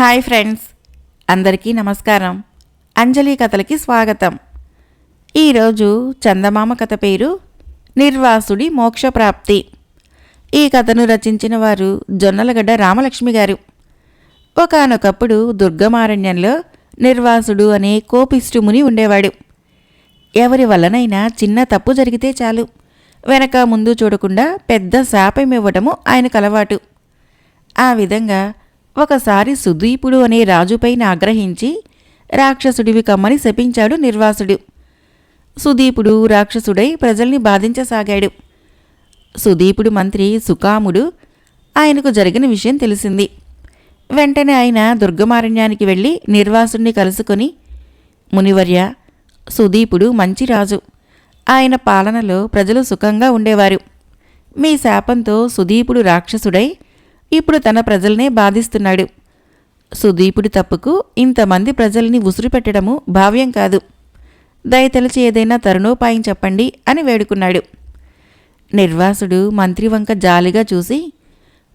Hi friends, అందరికీ నమస్కారం. అంజలి కథలకి స్వాగతం. ఈరోజు చందమామ కథ పేరు నిర్వాసుడి మోక్షప్రాప్తి. ఈ కథను రచించిన వారు జొన్నలగడ్డ రామలక్ష్మి గారు. ఒకానొకప్పుడు దుర్గమారణ్యంలో నిర్వాసుడు అనే కోపిష్టి ముని ఉండేవాడు. ఎవరి వల్లనైనా చిన్న తప్పు జరిగితే చాలు, వెనక ముందు చూడకుండా పెద్ద శాపం ఇవ్వటము ఆయనకు అలవాటు. ఆ విధంగా ఒకసారి సుదీపుడు అనే రాజుపైన ఆగ్రహించి రాక్షసుడివి కమ్మని శపించాడు నిర్వాసుడు. సుదీపుడు రాక్షసుడై ప్రజల్ని బాధించసాగాడు. సుదీపుడు మంత్రి సుకాముడు ఆయనకు జరిగిన విషయం తెలిసింది. వెంటనే ఆయన దుర్గమారణ్యానికి వెళ్ళి నిర్వాసుడిని కలుసుకొని, మునివర్య, సుదీపుడు మంచి రాజు. ఆయన పాలనలో ప్రజలు సుఖంగా ఉండేవారు. మీ శాపంతో సుదీపుడు రాక్షసుడై ఇప్పుడు తన ప్రజల్నే బాధిస్తున్నాడు. సుదీపుడి తప్పుకు ఇంతమంది ప్రజల్ని ఉసురుపెట్టడము భావ్యం కాదు. దయతలచి ఏదైనా తరుణోపాయం చెప్పండి అని వేడుకున్నాడు. నిర్వాసుడు మంత్రి వంక జాలిగా చూసి,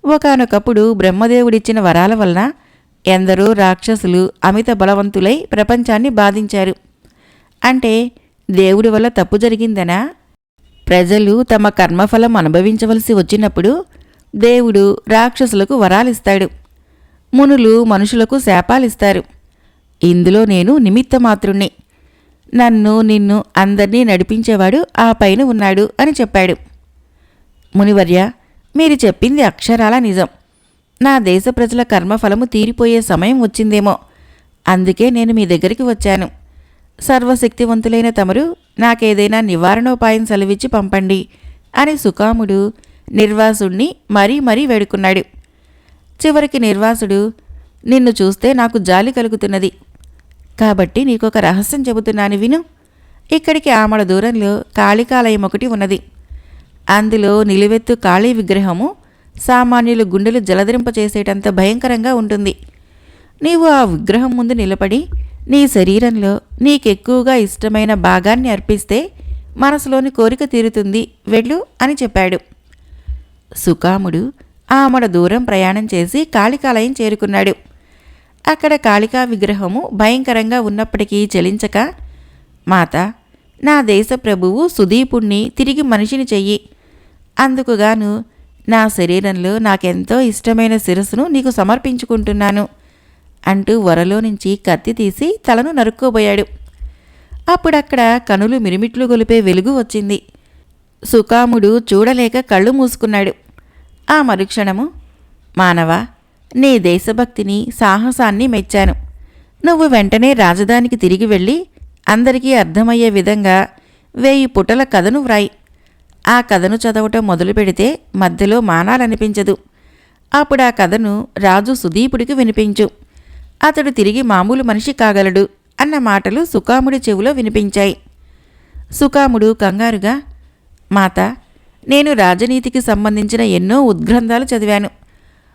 ఒకానొకప్పుడు బ్రహ్మదేవుడిచ్చిన వరాల వలన ఎందరో రాక్షసులు అమిత బలవంతులై ప్రపంచాన్ని బాధించారు. అంటే దేవుడి వల్ల తప్పు జరిగిందనా? ప్రజలు తమ కర్మఫలం అనుభవించవలసి వచ్చినప్పుడు దేవుడు రాక్షసులకు వరాలిస్తాడు, మునులు మనుషులకు శాపాలిస్తారు. ఇందులో నేను నిమిత్తమాత్రుణ్ణి. నన్ను నిన్ను అందర్నీ నడిపించేవాడు ఆ పైన ఉన్నాడు అని చెప్పాడు. మునివర్య, మీరు చెప్పింది అక్షరాల నిజం. నా దేశ ప్రజల కర్మఫలము తీరిపోయే సమయం వచ్చిందేమో, అందుకే నేను మీ దగ్గరికి వచ్చాను. సర్వశక్తివంతులైన తమరు నాకేదైనా నివారణోపాయం సెలవిచ్చి పంపండి అని సుకాముడు నిర్వాసుడిని మరీ వేడుకున్నాడు. చివరికి నిర్వాసుడు, నిన్ను చూస్తే నాకు జాలి కలుగుతున్నది, కాబట్టి నీకొక రహస్యం చెబుతున్నాను విను. ఇక్కడికి ఆమడ దూరంలో కాళికాలయం ఒకటి ఉన్నది. అందులో నిలువెత్తు కాళీ విగ్రహము సామాన్యులు గుండెలు జలధరింపచేసేటంత భయంకరంగా ఉంటుంది. నీవు ఆ విగ్రహం ముందు నిలబడి నీ శరీరంలో నీకెక్కువగా ఇష్టమైన భాగాన్ని అర్పిస్తే మనసులోని కోరిక తీరుతుంది, వెళ్ళు అని చెప్పాడు. సుకాముడు ఆమడ దూరం ప్రయాణం చేసి కాళికాలయం చేరుకున్నాడు. అక్కడ కాళికా విగ్రహము భయంకరంగా ఉన్నప్పటికీ చలించక, మాత, నా దేశ ప్రభువు సుదీపుణ్ణి తిరిగి మనిషిని చెయ్యి. అందుకుగాను నా శరీరంలో నాకెంతో ఇష్టమైన శిరస్సును నీకు సమర్పించుకుంటున్నాను అంటూ వరలో నుంచి కత్తి తీసి తలను నరుక్కోబోయాడు. అప్పుడక్కడ కనులు మిరిమిట్లు గొలిపే వెలుగు వచ్చింది. సుకాముడు చూడలేక కళ్ళు మూసుకున్నాడు. ఆ మరుక్షణము, మానవా, నీ దేశభక్తిని సాహసాన్ని మెచ్చాను. నువ్వు వెంటనే రాజధానికి తిరిగి వెళ్ళి అందరికీ అర్థమయ్యే విధంగా 1000 పుటల కథను వ్రాయి. ఆ కథను చదవటం మొదలు పెడితే మధ్యలో మానాలనిపించదు. అప్పుడు ఆ కథను రాజు సుదీపుడికి వినిపించు. అతడు తిరిగి మామూలు మనిషి కాగలడు అన్న మాటలు సుకాముడి చెవిలో వినిపించాయి. సుకాముడు కంగారుగా, మాత, నేను రాజనీతికి సంబంధించిన ఎన్నో ఉద్గ్రంథాలు చదివాను.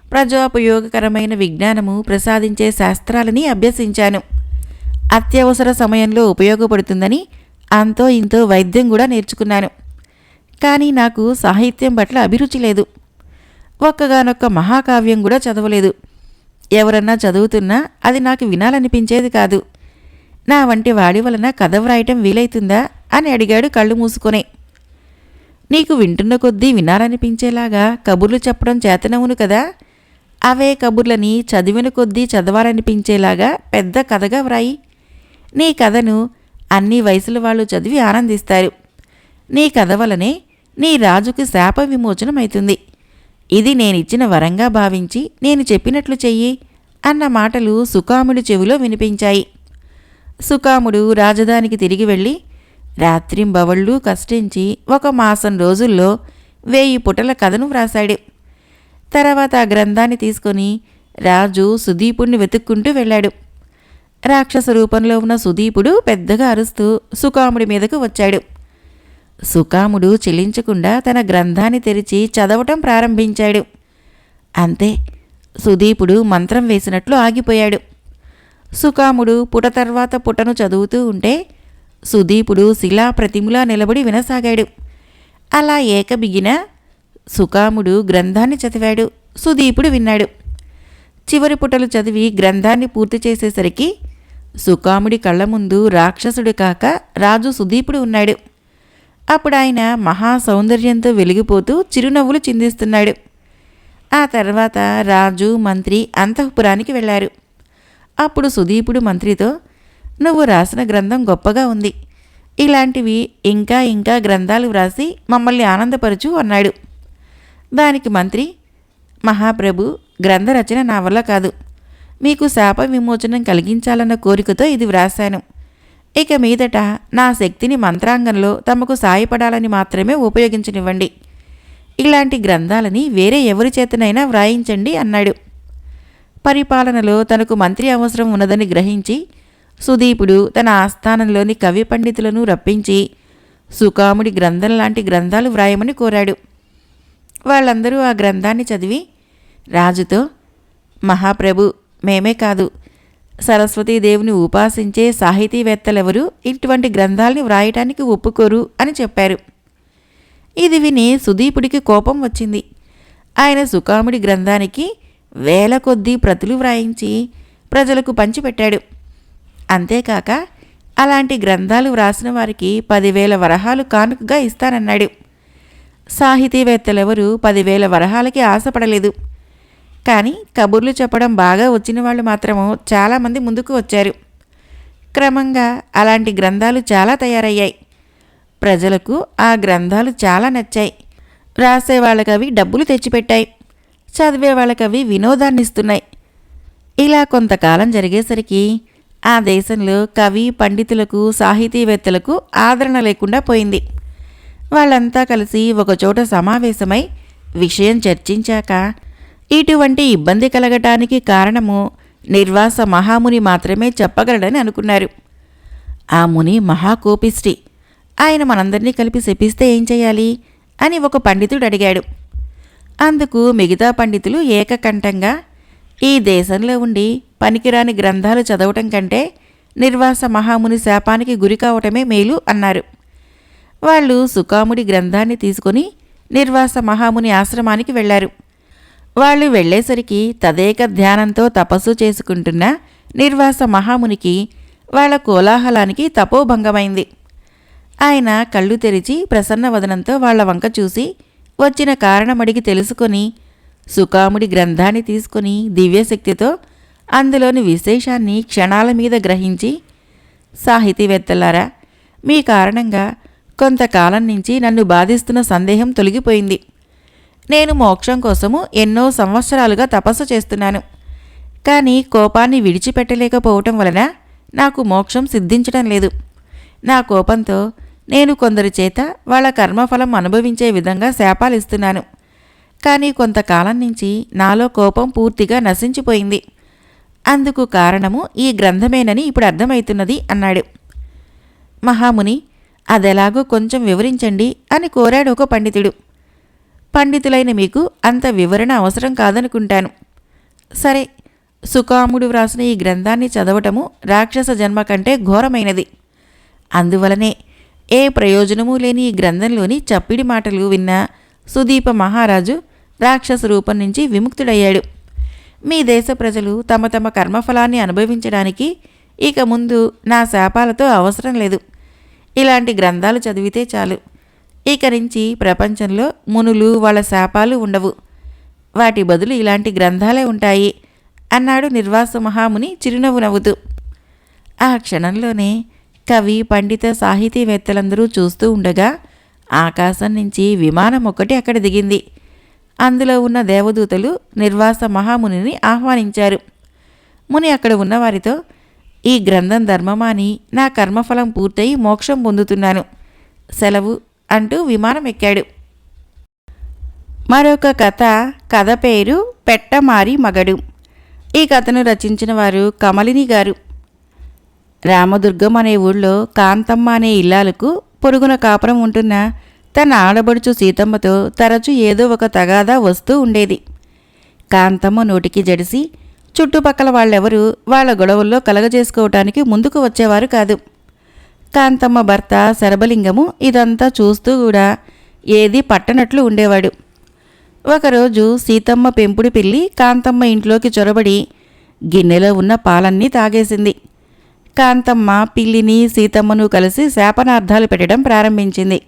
ప్రజోపయోగకరమైన విజ్ఞానము ప్రసాదించే శాస్త్రాలని అభ్యసించాను. అత్యవసర సమయంలో ఉపయోగపడుతుందని అంతో ఇంతో వైద్యం కూడా నేర్చుకున్నాను. కానీ నాకు సాహిత్యం పట్ల అభిరుచి లేదు. ఒక్కగానొక్క మహాకావ్యం కూడా చదవలేదు. ఎవరన్నా చదువుతున్నా అది నాకు వినాలనిపించేది కాదు. నా వంటి వాడి వలన కథ వ్రాయటం వీలైతుందా అని అడిగాడు కళ్ళు మూసుకొనే. నీకు వింటున్న కొద్దీ వినాలనిపించేలాగా కబుర్లు చెప్పడం చేతనవును కదా, అవే కబుర్లని చదివిన కొద్దీ చదవాలనిపించేలాగా పెద్ద కథగా వ్రాయి. నీ కథను అన్ని వయసుల వాళ్ళు చదివి ఆనందిస్తారు. నీ కథ వలనే నీ రాజుకి శాప విమోచనమవుతుంది. ఇది నేనిచ్చిన వరంగా భావించి నేను చెప్పినట్లు చెయ్యి అన్న మాటలు సుకాముడి చెవిలో వినిపించాయి. సుకాముడు రాజధానికి తిరిగి వెళ్ళి రాత్రింబవళ్ళు కష్టించి 1 మాసం రోజుల్లో 1000 పుటల కథను వ్రాసాడు. తర్వాత ఆ గ్రంథాన్ని తీసుకొని రాజు సుదీపుణ్ణి వెతుక్కుంటూ వెళ్ళాడు. రాక్షస రూపంలో ఉన్న సుదీపుడు పెద్దగా అరుస్తూ సుకాముడి మీదకు వచ్చాడు. సుకాముడు చెలించకుండా తన గ్రంథాన్ని తెరిచి చదవటం ప్రారంభించాడు. అంతే, సుదీపుడు మంత్రం వేసినట్లు ఆగిపోయాడు. సుకాముడు పుట తర్వాత పుటను చదువుతూ ఉంటే సుదీపుడు శిలాప్రతిములా నిలబడి వినసాగాడు. అలా ఏకబిగిన సుకాముడు గ్రంథాన్ని చదివాడు. సుదీపుడు విన్నాడు. చివరి పుటలు చదివి గ్రంథాన్ని పూర్తి చేసేసరికి సుకాముడి కళ్ళ ముందు రాక్షసుడు కాక రాజు సుదీపుడు ఉన్నాడు. అప్పుడు ఆయన మహా సౌందర్యంతో వెలిగిపోతూ చిరునవ్వులు చిందిస్తున్నాడు. ఆ తర్వాత రాజు మంత్రి అంతఃపురానికి వెళ్ళారు. అప్పుడు సుదీపుడు మంత్రితో, నువ్వు రాసిన గ్రంథం గొప్పగా ఉంది. ఇలాంటివి ఇంకా ఇంకా గ్రంథాలు వ్రాసి మమ్మల్ని ఆనందపరచు అన్నాడు. దానికి మంత్రి, మహాప్రభు, గ్రంథ రచన నా వల్ల కాదు. మీకు శాప విమోచనం కలిగించాలన్న కోరికతో ఇది వ్రాశాను. ఇక మీదట నా శక్తిని మంత్రాంగంలో తమకు సాయపడాలని మాత్రమే ఉపయోగించనివ్వండి. ఇలాంటి గ్రంథాలని వేరే ఎవరి చేతనైనా వ్రాయించండి అన్నాడు. పరిపాలనలో తనకు మంత్రి అవసరం ఉన్నదని గ్రహించి సుదీపుడు తన ఆస్థానంలోని కవి పండితులను రప్పించి సుకాముడి గ్రంథం లాంటి గ్రంథాలు వ్రాయమని కోరాడు. వాళ్ళందరూ ఆ గ్రంథాన్ని చదివి రాజుతో, మహాప్రభు, మేమే కాదు, సరస్వతీదేవిని ఉపాసించే సాహితీవేత్తలెవరూ ఇటువంటి గ్రంథాల్ని వ్రాయటానికి ఒప్పుకోరు అని చెప్పారు. ఇది విని సుదీపుడికి కోపం వచ్చింది. ఆయన సుకాముడి గ్రంథానికి వేల కొద్దీ ప్రతులు వ్రాయించి ప్రజలకు పంచిపెట్టాడు. అంతేకాక అలాంటి గ్రంథాలు వ్రాసిన వారికి 10,000 వరహాలు కానుకగా ఇస్తానన్నాడు. సాహితీవేత్తలెవరూ 10,000 వరహాలకి ఆశపడలేదు. కానీ కబుర్లు చెప్పడం బాగా వచ్చిన వాళ్ళు మాత్రము చాలామంది ముందుకు వచ్చారు. క్రమంగా అలాంటి గ్రంథాలు చాలా తయారయ్యాయి. ప్రజలకు ఆ గ్రంథాలు చాలా నచ్చాయి. రాసేవాళ్ళకవి డబ్బులు తెచ్చిపెట్టాయి. చదివే వాళ్ళకవి వినోదాన్నిస్తున్నాయి. ఇలా కొంతకాలం జరిగేసరికి ఆ దేశంలో కవి పండితులకు సాహితీవేత్తలకు ఆదరణ లేకుండా పోయింది. వాళ్ళంతా కలిసి ఒకచోట సమావేశమై విషయం చర్చించాక ఇటువంటి ఇబ్బంది కలగటానికి కారణము నిర్వాస మహాముని మాత్రమే చెప్పగలడని అనుకున్నారు. ఆ ముని మహాకోపిష్టి. ఆయన మనందరినీ కలిపి శపిస్తే ఏం చేయాలి అని ఒక పండితుడు అడిగాడు. అందుకు మిగతా పండితులు ఏకకంఠంగా, ఈ దేశంలో ఉండి పనికిరాని గ్రంథాలు చదవటం కంటే నిర్వాస మహాముని శాపానికి గురి కావటమే మేలు అన్నారు. వాళ్ళు సుకాముడి గ్రంథాన్ని తీసుకుని నిర్వాస మహాముని ఆశ్రమానికి వెళ్లారు. వాళ్ళు వెళ్లేసరికి తదేక ధ్యానంతో తపస్సు చేసుకుంటున్న నిర్వాస మహామునికి వాళ్ళ కోలాహలానికి తపోభంగమైంది. ఆయన కళ్ళు తెరిచి ప్రసన్నవదనంతో వాళ్ల వంక చూసి వచ్చిన కారణమడిగి తెలుసుకొని సుకాముడి గ్రంథాన్ని తీసుకుని దివ్యశక్తితో అందులోని విశేషాన్ని క్షణాల మీద గ్రహించి, సాహితీవేత్తలారా, మీ కారణంగా కొంతకాలం నుంచి నన్ను బాధిస్తున్న సందేహం తొలగిపోయింది. నేను మోక్షం కోసము ఎన్నో సంవత్సరాలుగా తపస్సు చేస్తున్నాను. కానీ కోపాన్ని విడిచిపెట్టలేకపోవటం వలన నాకు మోక్షం సిద్ధించడం లేదు. నా కోపంతో నేను కొందరి చేత వాళ్ళ కర్మఫలం అనుభవించే విధంగా శాపాలిస్తున్నాను. కానీ కొంతకాలం నుంచి నాలో కోపం పూర్తిగా నశించిపోయింది. అందుకు కారణము ఈ గ్రంథమేనని ఇప్పుడు అర్థమవుతున్నది అన్నాడు. మహాముని, అదెలాగో కొంచెం వివరించండి అని కోరాడు ఒక పండితుడు. పండితులైన మీకు అంత వివరణ అవసరం కాదనుకుంటాను. సరే, సుకాముడు వ్రాసిన ఈ గ్రంథాన్ని చదవటము రాక్షస జన్మ కంటే ఘోరమైనది. అందువలనే ఏ ప్రయోజనమూ లేని ఈ గ్రంథంలోని చప్పిడి మాటలు విన్న సుదీప మహారాజు రాక్షస రూపం నుంచి విముక్తుడయ్యాడు. మీ దేశ ప్రజలు తమ తమ కర్మఫలాన్ని అనుభవించడానికి ఇక ముందు నా శాపాలతో అవసరం లేదు. ఇలాంటి గ్రంథాలు చదివితే చాలు. ఇక నుంచి ప్రపంచంలో మునులు వాళ్ళ శాపాలు ఉండవు. వాటి బదులు ఇలాంటి గ్రంథాలే ఉంటాయి అన్నాడు నిర్వాస మహాముని చిరునవ్వు నవ్వుతూ. ఆ క్షణంలోనే కవి పండిత సాహితీవేత్తలందరూ చూస్తూ ఉండగా ఆకాశం నుంచి విమానం ఒకటి అక్కడ దిగింది. అందులో ఉన్న దేవదూతలు నిర్వాస మహామునిని ఆహ్వానించారు. ముని అక్కడ ఉన్నవారితో, ఈ గ్రంథం ధర్మమాని నా కర్మఫలం పూర్తయి మోక్షం పొందుతున్నాను, సెలవు అంటూ విమానం ఎక్కాడు. మరొక కథ పేరు పెట్టమారి మగడు. ఈ కథను రచించిన వారు కమలిని గారు. రామదుర్గం అనే ఊళ్ళో కాంతమ్మ అనే ఇల్లాలకు పొరుగున కాపురం ఉంటున్న తన ఆడబడుచు సీతమ్మతో తరచూ ఏదో ఒక తగాదా వస్తూ ఉండేది. కాంతమ్మ నోటికి జడిసి చుట్టుపక్కల వాళ్ళెవరూ వాళ్ళ గొడవల్లో కలగజేసుకోవటానికి ముందుకు వచ్చేవారు కాదు. కాంతమ్మ భర్త శరభలింగము ఇదంతా చూస్తూ కూడా ఏదీ పట్టనట్లు ఉండేవాడు. ఒకరోజు సీతమ్మ పెంపుడు పిల్లి కాంతమ్మ ఇంట్లోకి చొరబడి గిన్నెలో ఉన్న పాలన్నీ తాగేసింది. కాంతమ్మ పిల్లిని సీతమ్మను కలిసి శాపనార్థాలు పెట్టడం ప్రారంభించింది.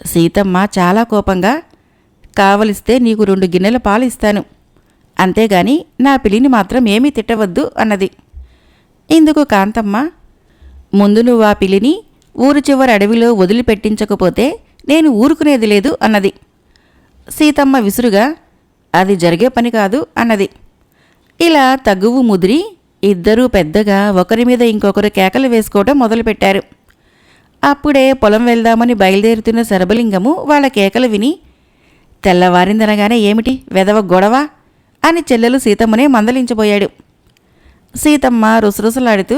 సీతమ్మ చాలా కోపంగా, కావలిస్తే నీకు 2 గిన్నెల పాలు ఇస్తాను, అంతేగాని నా పిల్లిని మాత్రం ఏమీ తిట్టవద్దు అన్నది. ఇందుకు కాంతమ్మ, ముందు నువ్వు ఆ పిల్లిని ఊరు చివరి అడవిలో వదిలిపెట్టించకపోతే నేను ఊరుకునేది లేదు అన్నది. సీతమ్మ విసురుగా, అది జరిగే పని కాదు అన్నది. ఇలా తగువు ముదిరి ఇద్దరూ పెద్దగా ఒకరి మీద ఇంకొకరు కేకలు వేసుకోవడం మొదలుపెట్టారు. అప్పుడే పొలం వెళ్దామని బయలుదేరుతున్న శరభలింగము వాళ్ళ కేకలు విని, తెల్లవారిందనగానే ఏమిటి వెదవ గొడవ అని చెల్లెలు సీతమ్మనే మందలించబోయాడు. సీతమ్మ రుసరుసలాడుతూ,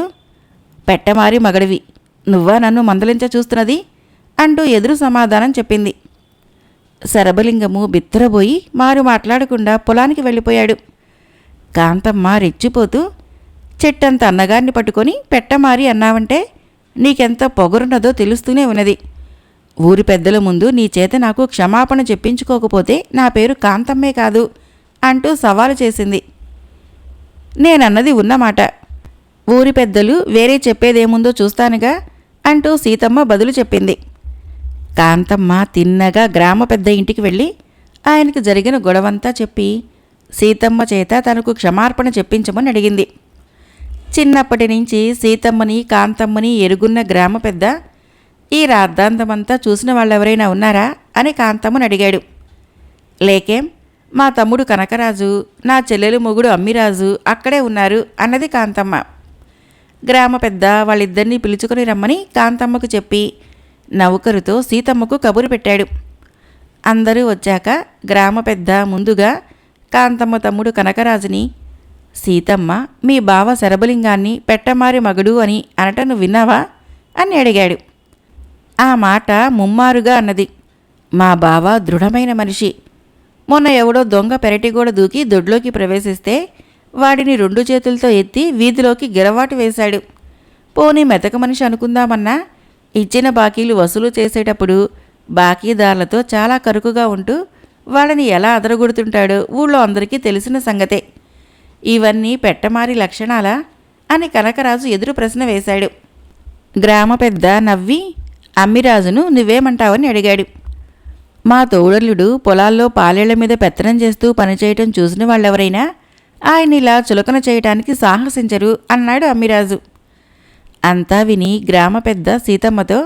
పెట్టమారి మగడివి, నువ్వా నన్ను మందలించ చూస్తున్నది అంటూ ఎదురు సమాధానం చెప్పింది. శరభలింగము బిత్తరబోయి మారు మాట్లాడకుండా పొలానికి వెళ్ళిపోయాడు. కాంతమ్మ రెచ్చిపోతూ, చెట్టంత అన్నగారిని పట్టుకొని పెట్టమారి అన్నావంటే నీకెంత పొగరున్నదో తెలుస్తూనే ఉన్నది. ఊరి పెద్దల ముందు నీ చేత నాకు క్షమాపణ చెప్పించుకోకపోతే నా పేరు కాంతమ్మే కాదు అంటూ సవాలు చేసింది. నేనన్నది ఉన్నమాట, ఊరి పెద్దలు వేరే చెప్పేదేముందో చూస్తానుగా అంటూ సీతమ్మ బదులు చెప్పింది. కాంతమ్మ తిన్నగా గ్రామ పెద్ద ఇంటికి వెళ్ళి ఆయనకు జరిగిన గొడవంతా చెప్పి సీతమ్మ చేత తనకు క్షమార్పణ చెప్పించమని అడిగింది. చిన్నప్పటి నుంచి సీతమ్మని కాంతమ్మని ఎరుగున్న గ్రామ పెద్ద, ఈ రాద్ధాంతమంతా చూసిన వాళ్ళెవరైనా ఉన్నారా అని కాంతమ్మని అడిగాడు. లేకేం, మా తమ్ముడు కనకరాజు, నా చెల్లెలు మొగుడు అమ్మిరాజు అక్కడే ఉన్నారు అన్నది కాంతమ్మ. గ్రామ పెద్ద వాళ్ళిద్దరినీ పిలుచుకొని రమ్మని కాంతమ్మకు చెప్పి నౌకరుతో సీతమ్మకు కబురు పెట్టాడు. అందరూ వచ్చాక గ్రామ పెద్ద ముందుగా కాంతమ్మ తమ్ముడు కనకరాజుని, సీతమ్మ మీ బావ శరభలింగాన్ని పెట్టమారి మగడు అని అనట నువ్వు విన్నావా అని అడిగాడు. ఆ మాట ముమ్మారుగా అన్నది. మా బావ దృఢమైన మనిషి. మొన్న ఎవడో దొంగ పెరటిగోడ దూకి దొడ్లోకి ప్రవేశిస్తే వాడిని 2 చేతులతో ఎత్తి వీధిలోకి గిరవాటు వేశాడు. పోనీ మెతక మనిషి అనుకుందామన్నా ఇచ్చిన బాకీలు వసూలు చేసేటప్పుడు బాకీదారులతో చాలా కరుకుగా ఉంటూ వాళ్ళని ఎలా అదరగొడుతుంటాడో ఊళ్ళో అందరికీ తెలిసిన సంగతే. ఇవన్నీ పెట్టమారి లక్షణాలా అని కనకరాజు ఎదురు ప్రశ్న వేశాడు. గ్రామ పెద్ద నవ్వి అమ్మిరాజును నువ్వేమంటావని అడిగాడు. మా తోడలుడు పొలాల్లో పాలేళ్ల మీద పెత్తనం చేస్తూ పనిచేయటం చూసిన వాళ్ళెవరైనా ఆయన ఇలా చులకన చేయటానికి సాహసించరు అన్నాడు అమ్మిరాజు. అంతా విని గ్రామ పెద్ద సీతమ్మతో,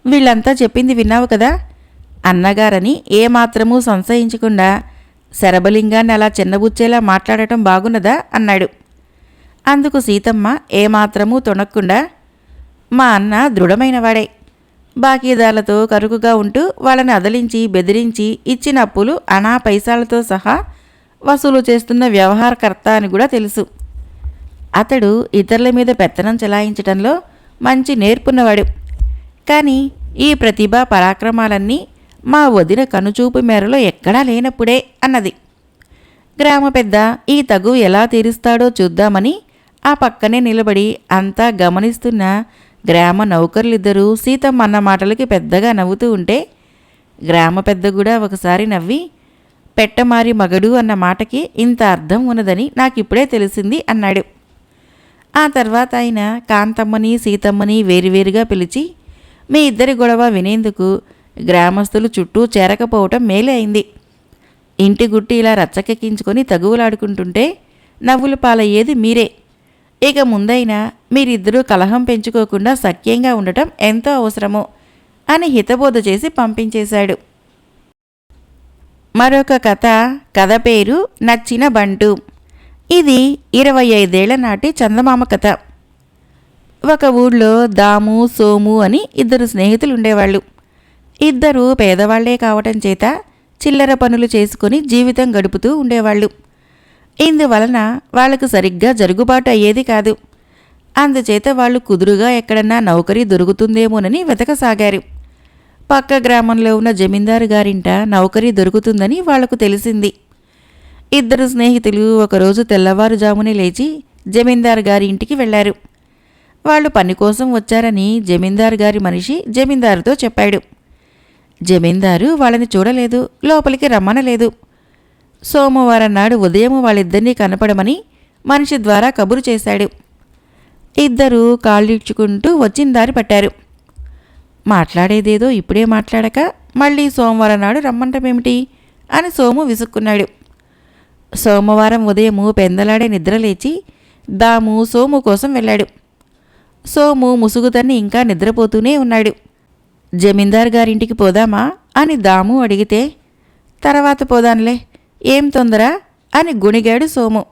వీళ్ళంతా చెప్పింది విన్నావు కదా, అన్నగారని ఏమాత్రమూ సంశయించకుండా శరభలింగాన్ని అలా చిన్నబుచ్చేలా మాట్లాడటం బాగున్నదా అన్నాడు. అందుకు సీతమ్మ ఏమాత్రమూ తొణక్కుండా, మా అన్న దృఢమైనవాడే, బాకీదారులతో కరుకుగా ఉంటూ వాళ్ళని అదలించి బెదిరించి ఇచ్చిన అప్పులు అనా పైసాలతో సహా వసూలు చేస్తున్న వ్యవహారకర్త అని కూడా తెలుసు. అతడు ఇతరుల మీద పెత్తనం చెలాయించటంలో మంచి నేర్పున్నవాడు. కానీ ఈ ప్రతిభ పరాక్రమాలన్నీ మా వదిన కనుచూపు మేరలో ఎక్కడా లేనప్పుడే అన్నది. గ్రామ పెద్ద ఈ తగు ఎలా తీరుస్తాడో చూద్దామని ఆ పక్కనే నిలబడి అంతా గమనిస్తున్న గ్రామ నౌకర్లిద్దరూ సీతమ్మ అన్న మాటలకి పెద్దగా నవ్వుతూ ఉంటే గ్రామ పెద్ద కూడా ఒకసారి నవ్వి, పెట్టమారి మగడు అన్న మాటకి ఇంత అర్థం ఉన్నదని నాకిప్పుడే తెలిసింది అన్నాడు. ఆ తర్వాత ఆయన కాంతమ్మని సీతమ్మని వేరువేరుగా పిలిచి మీ ఇద్దరి గొడవ వినేందుకు గ్రామస్తులు చుట్టూ చేరకపోవటం మేలే అయింది. ఇంటి గుట్టి ఇలా రచ్చకెక్కించుకొని తగువులాడుకుంటుంటే నవ్వులు పాలయ్యేది మీరే. ఇక ముందైనా మీరిద్దరూ కలహం పెంచుకోకుండా సఖ్యంగా ఉండటం ఎంతో అవసరమో అని హితబోధ చేసి పంపించేశాడు. మరొక కథ పేరు నచ్చిన బంటు. ఇది 25 ఏళ్ల నాటి చందమామ కథ. ఒక ఊళ్ళో దాము సోము అని 2 స్నేహితులు ఉండేవాళ్ళు. ఇద్దరూ పేదవాళ్లే కావటం చేత చిల్లర పనులు చేసుకుని జీవితం గడుపుతూ ఉండేవాళ్ళు. ఇందువలన వాళ్లకు సరిగ్గా జరుగుబాటు అయ్యేది కాదు. అందుచేత వాళ్ళు కుదురుగా ఎక్కడన్నా నౌకరీ దొరుకుతుందేమోనని వెతకసాగారు. పక్క గ్రామంలో ఉన్న జమీందారు గారింట నౌకరీ దొరుకుతుందని వాళ్లకు తెలిసింది. 2 స్నేహితులు ఒకరోజు తెల్లవారుజామునే లేచి జమీందారు గారి ఇంటికి వెళ్లారు. వాళ్ళు పని కోసం వచ్చారని జమీందారు గారి మనిషి జమీందారుతో చెప్పాడు. జమీందారు వాళ్ళని చూడలేదు, లోపలికి రమ్మనలేదు. సోమవారం నాడు ఉదయం వాళ్ళిద్దరినీ కనపడమని మనిషి ద్వారా కబురు చేశాడు. ఇద్దరూ కాళ్ళీడ్చుకుంటూ వచ్చిన దారి పట్టారు. మాట్లాడేదేదో ఇప్పుడే మాట్లాడక మళ్ళీ సోమవారం నాడు రమ్మంటమేమిటి అని సోము విసుక్కున్నాడు. సోమవారం ఉదయము పెందలాడే నిద్రలేచి దాము సోము కోసం వెళ్ళాడు. సోము ముసుగుతన్ని ఇంకా నిద్రపోతూనే ఉన్నాడు. జమీందార్ గారింటికి పోదామా అని దాము అడిగితే, తర్వాత పోదాన్లే, ఏం తొందర అని గుణిగాడు సోము.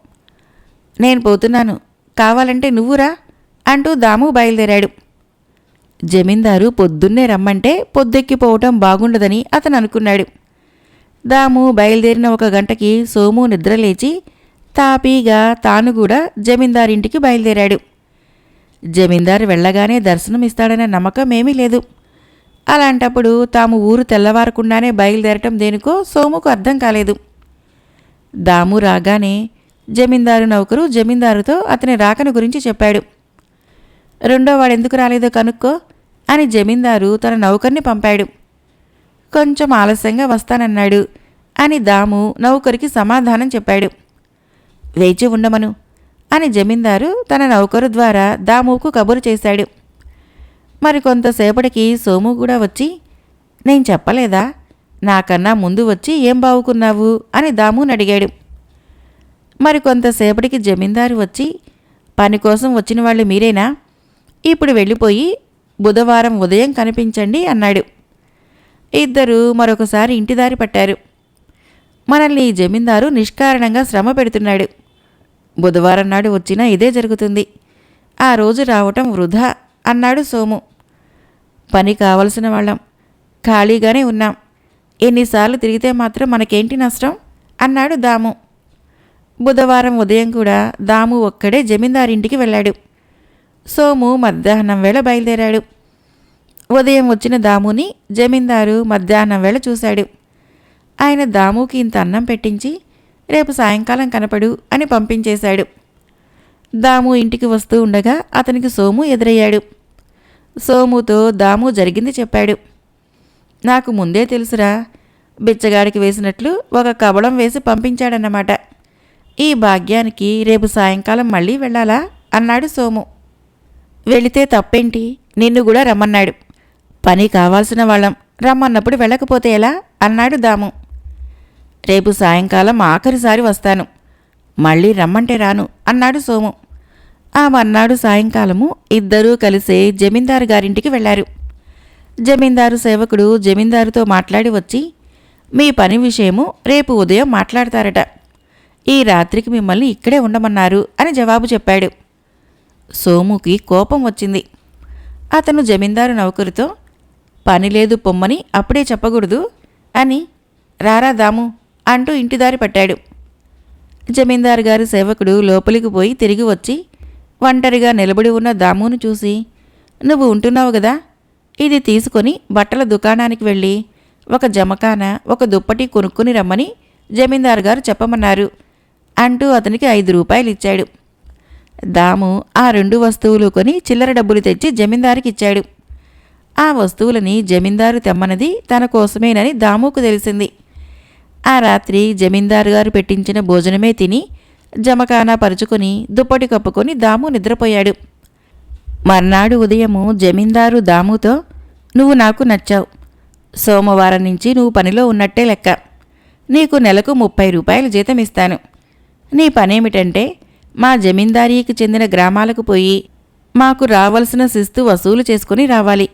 నేను పోతున్నాను, కావాలంటే నువ్వురా అంటూ దాము బయలుదేరాడు. జమీందారు పొద్దున్నే రమ్మంటే పొద్దెక్కిపోవటం బాగుండదని అతను అనుకున్నాడు. దాము బయలుదేరిన 1 గంటకి సోము నిద్రలేచి తాపీగా తాను కూడా జమీందారింటికి బయలుదేరాడు. జమీందారు వెళ్ళగానే దర్శనమిస్తాడనే నమ్మకం ఏమీ లేదు. అలాంటప్పుడు తాము ఊరు తెల్లవారకుండానే బయలుదేరటం దేనికో సోముకు అర్థం కాలేదు. దాము రాగానే జమీందారు నౌకరు జమీందారుతో అతని రాకను గురించి చెప్పాడు. రెండో వాడెందుకు రాలేదో కనుక్కో అని జమీందారు తన నౌకర్ని పంపాడు. కొంచెం ఆలస్యంగా వస్తానన్నాడు అని దాము నౌకరికి సమాధానం చెప్పాడు. వేచి ఉండమను అని జమీందారు తన నౌకరు ద్వారా దాముకు కబురు చేశాడు. మరికొంతసేపటికి సోము కూడా వచ్చి, నేను చెప్పలేదా, నాకన్నా ముందు వచ్చి ఏం బావుకున్నావు అని దాముని అడిగాడు. మరికొంతసేపటికి జమీందారు వచ్చి, పని కోసం వచ్చిన వాళ్ళు మీరేనా, ఇప్పుడు వెళ్ళిపోయి బుధవారం ఉదయం కనిపించండి అన్నాడు. ఇద్దరూ మరొకసారి ఇంటిదారి పట్టారు. మనల్ని జమీందారు నిష్కారణంగా శ్రమ పెడుతున్నాడు. బుధవారం నాడు వచ్చినా ఇదే జరుగుతుంది. ఆ రోజు రావటం వృధా అన్నాడు సోము. పని కావలసిన వాళ్ళం, ఖాళీగానే ఉన్నాం, ఎన్నిసార్లు తిరిగితే మాత్రం మనకేంటి నష్టం అన్నాడు దాము. బుధవారం ఉదయం కూడా దాము ఒక్కడే జమీందారింటికి వెళ్ళాడు. సోము మధ్యాహ్నం వేళ బయలుదేరాడు. ఉదయం వచ్చిన దాముని జమీందారు మధ్యాహ్నం వేళ చూశాడు. ఆయన దాముకి ఇంత అన్నం పెట్టించి రేపు సాయంకాలం కనపడు అని పంపించేశాడు. దాము ఇంటికి వస్తూ ఉండగా అతనికి సోము ఎదురయ్యాడు. సోముతో దాము జరిగింది చెప్పాడు. నాకు ముందే తెలుసురా, బిచ్చగాడికి వేసినట్లు ఒక కబళం వేసి పంపించాడన్నమాట. ఈ భాగ్యానికి రేపు సాయంకాలం మళ్ళీ వెళ్ళాలా అన్నాడు సోము. వెళితే తప్పేంటి, నిన్ను కూడా రమ్మన్నాడు. పని కావాల్సిన వాళ్ళం, రమ్మన్నప్పుడు వెళ్ళకపోతే ఎలా అన్నాడు దాము. రేపు సాయంకాలం ఆఖరిసారి వస్తాను, మళ్ళీ రమ్మంటే రాను అన్నాడు సోము. ఆ మర్నాడు సాయంకాలము ఇద్దరూ కలిసే జమీందారు గారింటికి వెళ్లారు. జమీందారు సేవకుడు జమీందారుతో మాట్లాడి వచ్చి, మీ పని విషయము రేపు ఉదయం మాట్లాడతారట, ఈ రాత్రికి మిమ్మల్ని ఇక్కడే ఉండమన్నారు అని జవాబు చెప్పాడు. సోముకి కోపం వచ్చింది. అతను జమీందారు నౌకరుతో, పని లేదు పొమ్మని అప్పుడే చెప్పకూడదు అని, రారా దాము అంటూ ఇంటిదారి పట్టాడు. జమీందారు గారి సేవకుడు లోపలికి పోయి తిరిగి వచ్చి ఒంటరిగా నిలబడి ఉన్న దామును చూసి, నువ్వు ఉంటున్నావు గదా, ఇది తీసుకొని బట్టల దుకాణానికి వెళ్ళి ఒక జమకాన ఒక దుప్పటి కొనుక్కుని రమ్మని జమీందారు గారు చెప్పమన్నారు అంటూ అతనికి 5 రూపాయలు ఇచ్చాడు. దాము ఆ 2 వస్తువులు కొని చిల్లర డబ్బులు తెచ్చి జమీందారుకి ఇచ్చాడు. ఆ వస్తువులని జమీందారు తెమ్మన్నది తన కోసమేనని దాముకు తెలిసింది. ఆ రాత్రి జమీందారు గారు పెట్టించిన భోజనమే తిని జమకానా పరుచుకొని దుప్పటి కప్పుకొని దాము నిద్రపోయాడు. మర్నాడు ఉదయము జమీందారు దాముతో, నువ్వు నాకు నచ్చావు, సోమవారం నుంచి నువ్వు పనిలో ఉన్నట్టే లెక్క, నీకు నెలకు 30 రూపాయలు జీతం ఇస్తాను. నీ పనేమిటంటే మా జమీందారీకి చెందిన గ్రామాలకు పోయి మాకు రావలసిన శిస్తు వసూలు చేసుకుని రావాలి.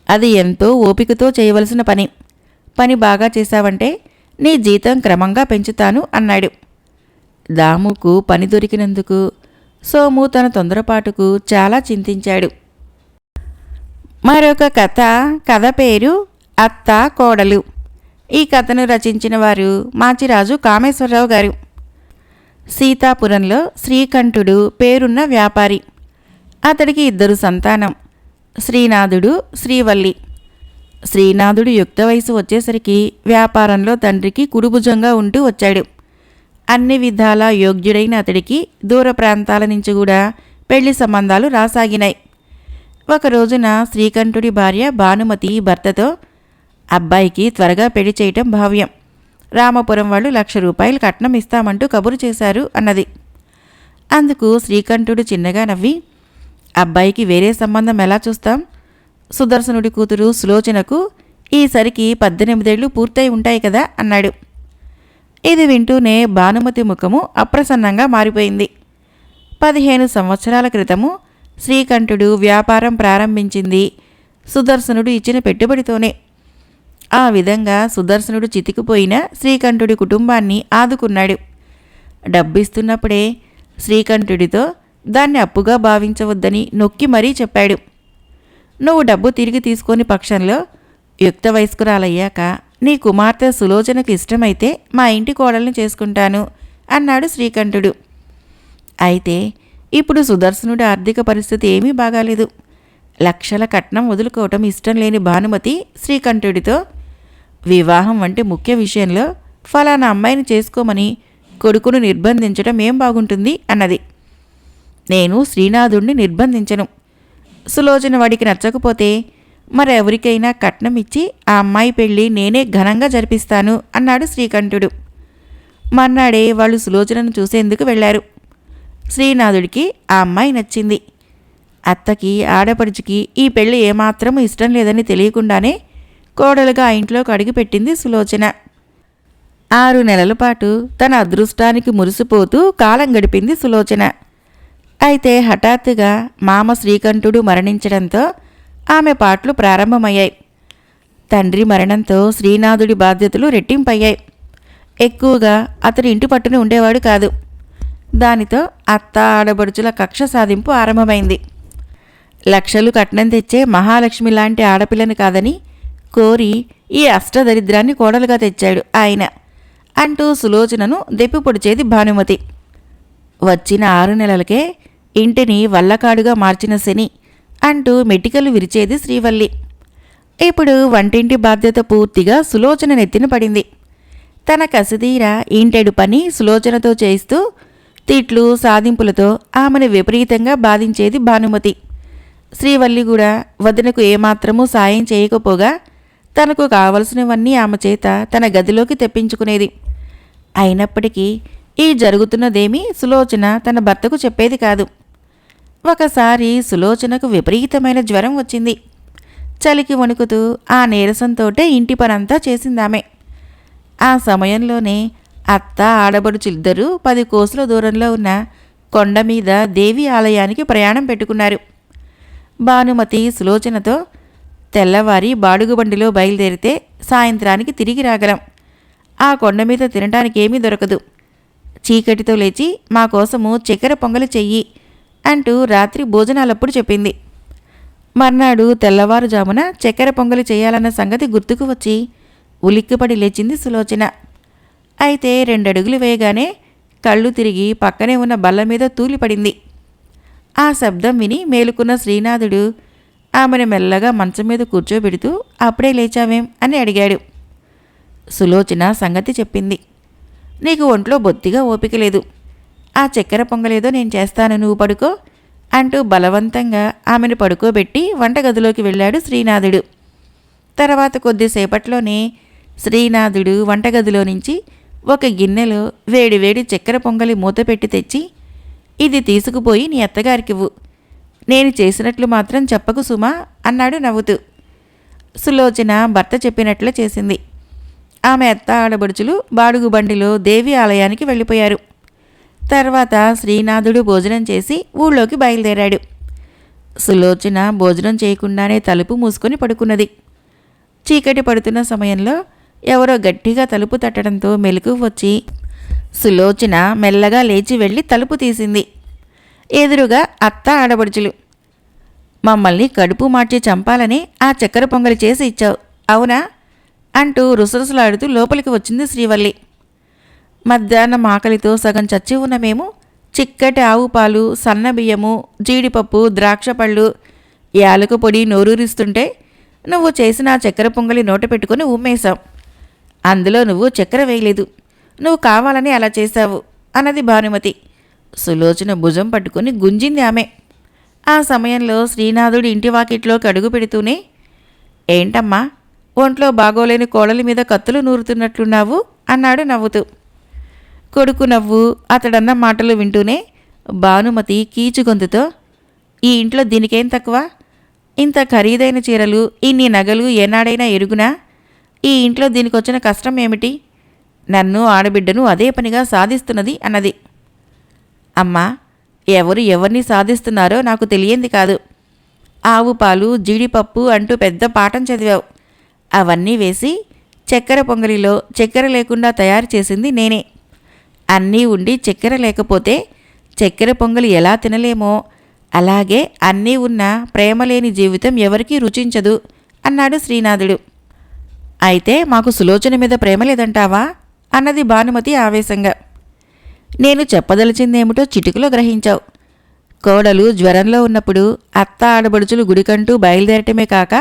అది ఎంతో ఓపికతో చేయవలసిన పని. పని బాగా చేశావంటే నీ జీతం క్రమంగా పెంచుతాను అన్నాడు. దాముకు పని దొరికినందుకు సోము తన తొందరపాటుకు చాలా చింతించాడు. మరొక కథ పేరు అత్త కోడలు. ఈ కథను రచించిన వారు మాచిరాజు కామేశ్వరరావు గారు. సీతాపురంలో శ్రీకంఠుడు పేరున్న వ్యాపారి. అతడికి 2 సంతానం, శ్రీనాథుడు, శ్రీవల్లి. శ్రీనాథుడు యుక్త వయసు వచ్చేసరికి వ్యాపారంలో తండ్రికి కుడిభుజంగా ఉంటూ వచ్చాడు. అన్ని విధాలా యోగ్యుడైన అతడికి దూర ప్రాంతాల నుంచి కూడా పెళ్లి సంబంధాలు రాసాగినాయి. ఒక రోజున శ్రీకంఠుడి భార్య భానుమతి భర్తతో, అబ్బాయికి త్వరగా పెళ్లి చేయటం భావ్యం, రామపురం వాళ్ళు 1,00,000 రూపాయలు కట్నం ఇస్తామంటూ కబురు చేశారు అన్నది. అందుకు శ్రీకంఠుడు చిన్నగా నవ్వి, అబ్బాయికి వేరే సంబంధం ఎలా చూస్తాం? సుదర్శనుడి కూతురు సులోచనకు ఈసరికి 18 ఏళ్ళు పూర్తయి ఉంటాయి కదా అన్నాడు. ఇది వింటూనే భానుమతి ముఖము అప్రసన్నంగా మారిపోయింది. 15 సంవత్సరాల క్రితము శ్రీకంఠుడు వ్యాపారం ప్రారంభించింది సుదర్శనుడు ఇచ్చిన పెట్టుబడితోనే. ఆ విధంగా సుదర్శనుడు చితికిపోయిన శ్రీకంఠుడి కుటుంబాన్ని ఆదుకున్నాడు. డబ్బిస్తున్నప్పుడే శ్రీకంఠుడితో దాన్ని అప్పుగా భావించవద్దని నొక్కి మరీ చెప్పాడు. నువ్వు డబ్బు తిరిగి తీసుకొని పక్షంలో యుక్త వయస్కురాలయ్యాక నీ కుమార్తె సులోచనకు ఇష్టమైతే మా ఇంటి కోడల్ని చేసుకుంటాను అన్నాడు శ్రీకంఠుడు. అయితే ఇప్పుడు సుదర్శనుడి ఆర్థిక పరిస్థితి ఏమీ బాగాలేదు. 1,00,000 కట్నం వదులుకోవటం ఇష్టం లేని భానుమతి శ్రీకంఠుడితో, వివాహం వంటి ముఖ్య విషయంలో ఫలానా అమ్మాయిని చేసుకోమని కొడుకును నిర్బంధించడం ఏం బాగుంటుంది అన్నది. నేను శ్రీనాథుణ్ణి నిర్బంధించను. సులోచన వాడికి నచ్చకపోతే మరెవరికైనా కట్నం ఇచ్చి ఆ అమ్మాయి పెళ్లి నేనే ఘనంగా జరిపిస్తాను అన్నాడు శ్రీకంఠుడు. మర్నాడే వాళ్ళు సులోచనను చూసేందుకు వెళ్లారు. శ్రీనాథుడికి ఆ అమ్మాయి నచ్చింది. అత్తకి ఆడపడుచుకి ఈ పెళ్లి ఏమాత్రం ఇష్టం లేదని తెలియకుండానే కోడలుగా ఆ ఇంట్లోకి అడుగుపెట్టింది సులోచన. 6 నెలల పాటు తన అదృష్టానికి మురిసిపోతూ కాలం గడిపింది సులోచన. అయితే హఠాత్తుగా మామ శ్రీకంఠుడు మరణించడంతో ఆమె పాటలు ప్రారంభమయ్యాయి. తండ్రి మరణంతో శ్రీనాథుడి బాధ్యతలు రెట్టింపయ్యాయి. ఎక్కువగా అతడు ఇంటి పట్టున ఉండేవాడు కాదు. దానితో అత్త ఆడబడుచుల కక్ష సాధింపు ఆరంభమైంది. 1,00,000 కట్నం తెచ్చే మహాలక్ష్మి లాంటి ఆడపిల్లని కాదని కోరి ఈ అష్టదరిద్రాన్ని కోడలుగా తెచ్చాడు ఆయన అంటూ సులోచనను దెప్పిపొడిచేది భానుమతి. వచ్చిన 6 నెలలకే ఇంటిని వల్లకాడుగా మార్చిన శని అంటూ మెటికలు విరిచేది శ్రీవల్లి. ఇప్పుడు వంటింటి బాధ్యత పూర్తిగా సులోచన నెత్తిన పడింది. తన కసిదీర ఇంటెడు పని సులోచనతో చేయిస్తూ తిట్లు సాధింపులతో ఆమెను విపరీతంగా బాధించేది భానుమతి. శ్రీవల్లి కూడా వదినకు ఏమాత్రమూ సాయం చేయకపోగా తనకు కావలసినవన్నీ ఆమె చేత తన గదిలోకి తెప్పించుకునేది. అయినప్పటికీ ఈ జరుగుతున్నదేమీ సులోచన తన భర్తకు చెప్పేది కాదు. ఒకసారి సులోచనకు విపరీతమైన జ్వరం వచ్చింది. చలికి వణుకుతూ ఆ నీరసంతోటే ఇంటి పనంతా చేసిందామె. ఆ సమయంలోనే అత్త ఆడబడుచిద్దరూ 10 కోసుల దూరంలో ఉన్న కొండ మీద దేవి ఆలయానికి ప్రయాణం పెట్టుకున్నారు. భానుమతి సులోచనతో, తెల్లవారి బాడుగుబండిలో బయలుదేరితే సాయంత్రానికి తిరిగి రాగలం. ఆ కొండ మీద తినటానికి ఏమీ దొరకదు. చీకటితో లేచి మా కోసము చక్కెర పొంగలి చెయ్యి అంటూ రాత్రి భోజనాలప్పుడు చెప్పింది. మర్నాడు తెల్లవారుజామున చక్కెర పొంగలి చేయాలన్న సంగతి గుర్తుకు వచ్చి ఉలిక్కిపడి లేచింది సులోచన. అయితే 2 అడుగులు వేయగానే కళ్ళు తిరిగి పక్కనే ఉన్న బల్ల మీద తూలిపడింది. ఆ శబ్దం విని మేలుకున్న శ్రీనాథుడు ఆమెను మెల్లగా మంచం మీద కూర్చోబెడుతూ అప్పుడే లేచావేం అని అడిగాడు. సులోచన సంగతి చెప్పింది. నీకు ఒంట్లో బొత్తిగా ఓపిక లేదు. ఆ చక్కెర పొంగలేదో నేను చేస్తాను, నువ్వు పడుకో అంటూ బలవంతంగా ఆమెను పడుకోబెట్టి వంటగదిలోకి వెళ్ళాడు శ్రీనాథుడు. తర్వాత కొద్దిసేపట్లోనే శ్రీనాథుడు వంటగదిలో నుంచి ఒక గిన్నెలో వేడివేడి చక్కెర పొంగలి మూతపెట్టి తెచ్చి, ఇది తీసుకుపోయి నీ అత్తగారికివ్వు, నేను చేసినట్లు మాత్రం చెప్పకు సుమా అన్నాడు నవ్వుతూ. సులోచన భర్త చెప్పినట్లే చేసింది. ఆమె అత్త ఆడబడుచులు బాడుగు బండిలో దేవి ఆలయానికి వెళ్ళిపోయారు. తర్వాత శ్రీనాథుడు భోజనం చేసి ఊళ్ళోకి బయలుదేరాడు. సులోచన భోజనం చేయకుండానే తలుపు మూసుకొని పడుకున్నది. చీకటి పడుతున్న సమయంలో ఎవరో గట్టిగా తలుపు తట్టడంతో మెలకువ వచ్చి సులోచన మెల్లగా లేచి వెళ్ళి తలుపు తీసింది. ఎదురుగా అత్త ఆడబడుచులు. మమ్మల్ని కడుపు మార్చి చంపాలని ఆ చక్కెర పొంగలి చేసి ఇచ్చావు, అవునా అంటూ రుసరుసలాడుతూ లోపలికి వచ్చింది శ్రీవల్లి. మధ్యాహ్నం ఆకలితో సగం చచ్చి ఉన్న మేము చిక్కటి ఆవు పాలు, సన్నబియ్యము, జీడిపప్పు, ద్రాక్ష పళ్ళు, యాలక పొడి నోరూరిస్తుంటే నువ్వు చేసిన ఆ చక్కెర పొంగలి నోట పెట్టుకుని ఉమ్మేశావు. అందులో నువ్వు చక్కెర వేయలేదు, నువ్వు కావాలని అలా చేశావు అన్నది భానుమతి. సులోచన భుజం పట్టుకుని గుంజింది ఆమె. ఆ సమయంలో శ్రీనాథుడి ఇంటి వాకిట్లోకి అడుగు పెడుతూనే, ఏంటమ్మా ఒంట్లో బాగోలేని కోడలి మీద కత్తులు నూరుతున్నట్లున్నావు అన్నాడు నవ్వుతూ. కొడుకు నవ్వు అతడన్న మాటలు వింటూనే భానుమతి కీచుగొంతుతో, ఈ ఇంట్లో దీనికేం తక్కువ? ఇంత ఖరీదైన చీరలు, ఇన్ని నగలు ఏనాడైనా ఎరుగునా? ఈ ఇంట్లో దీనికొచ్చిన కష్టం ఏమిటి? నన్ను ఆడబిడ్డను అదే పనిగా సాధిస్తున్నది అన్నది. అమ్మా, ఎవరు ఎవరిని సాధిస్తున్నారో నాకు తెలియంది కాదు. ఆవు పాలు, జీడిపప్పు అంటూ పెద్ద పాఠం చదివావు. అవన్నీ వేసి చక్కెర పొంగలిలో చక్కెర లేకుండా తయారు చేసింది నేనే. అన్నీ ఉండి చక్కెర లేకపోతే చక్కెర పొంగలి ఎలా తినలేమో అలాగే అన్నీ ఉన్న ప్రేమలేని జీవితం ఎవరికీ రుచించదు అన్నాడు శ్రీనాథుడు. అయితే మాకు సులోచన మీద ప్రేమ లేదంటావా? అన్నది భానుమతి ఆవేశంగా. నేను చెప్పదలిచిందేమిటో చిటికలో గ్రహించావు. కోడలు జ్వరంలో ఉన్నప్పుడు అత్త ఆడబడుచులు గుడికంటూ బయలుదేరటమే కాక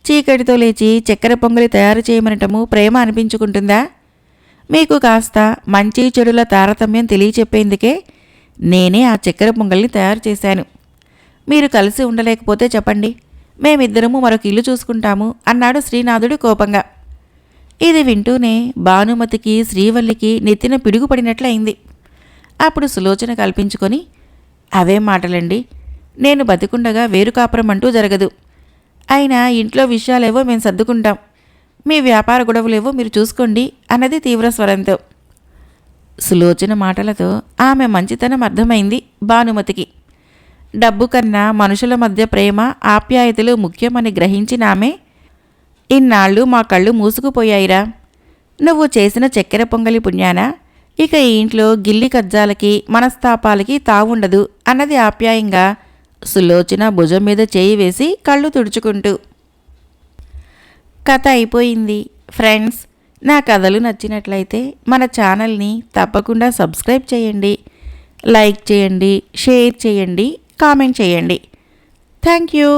చీకటితో లేచి చక్కెర పొంగలి తయారు చేయమనటము ప్రేమ అనిపించుకుంటుందా? మీకు కాస్త మంచి చెడుల తారతమ్యం తెలియచెప్పేందుకే నేనే ఆ చక్కెర పొంగల్ని తయారు చేశాను. మీరు కలిసి ఉండలేకపోతే చెప్పండి, మేమిద్దరము మరొక ఇల్లు చూసుకుంటాము అన్నాడు శ్రీనాథుడు కోపంగా. ఇది వింటూనే భానుమతికి శ్రీవల్లికి నెత్తిన పిడుగుపడినట్లయింది. అప్పుడు సులోచన కల్పించుకొని, అవేం మాటలండి, నేను బతికుండగా వేరు కాపురం అంటూ జరగదు. అయినా ఇంట్లో విషయాలేవో మేము సర్దుకుంటాం, మీ వ్యాపార గొడవలేవో మీరు చూసుకోండి అన్నది తీవ్ర స్వరంతో. సులోచన మాటలతో ఆమె మంచితనం అర్థమైంది భానుమతికి. డబ్బు కన్నా మనుషుల మధ్య ప్రేమ ఆప్యాయతలు ముఖ్యమని గ్రహించిన ఆమె, ఇన్నాళ్ళు మా కళ్ళు మూసుకుపోయాయిరా. నువ్వు చేసిన చక్కెర పొంగలి పుణ్యాన ఇక ఈ ఇంట్లో గిల్లి కజ్జాలకి మనస్తాపాలకి తావుండదు అన్నది ఆప్యాయంగా సులోచన భుజం మీద చేయి వేసి కళ్ళు తుడుచుకుంటూ. కథ అయిపోయింది. ఫ్రెండ్స్, నా కథలు నచ్చినట్లయితే మన ఛానల్ని తప్పకుండా సబ్స్క్రైబ్ చేయండి, లైక్ చేయండి, షేర్ చేయండి, కామెంట్ చేయండి. Thank you.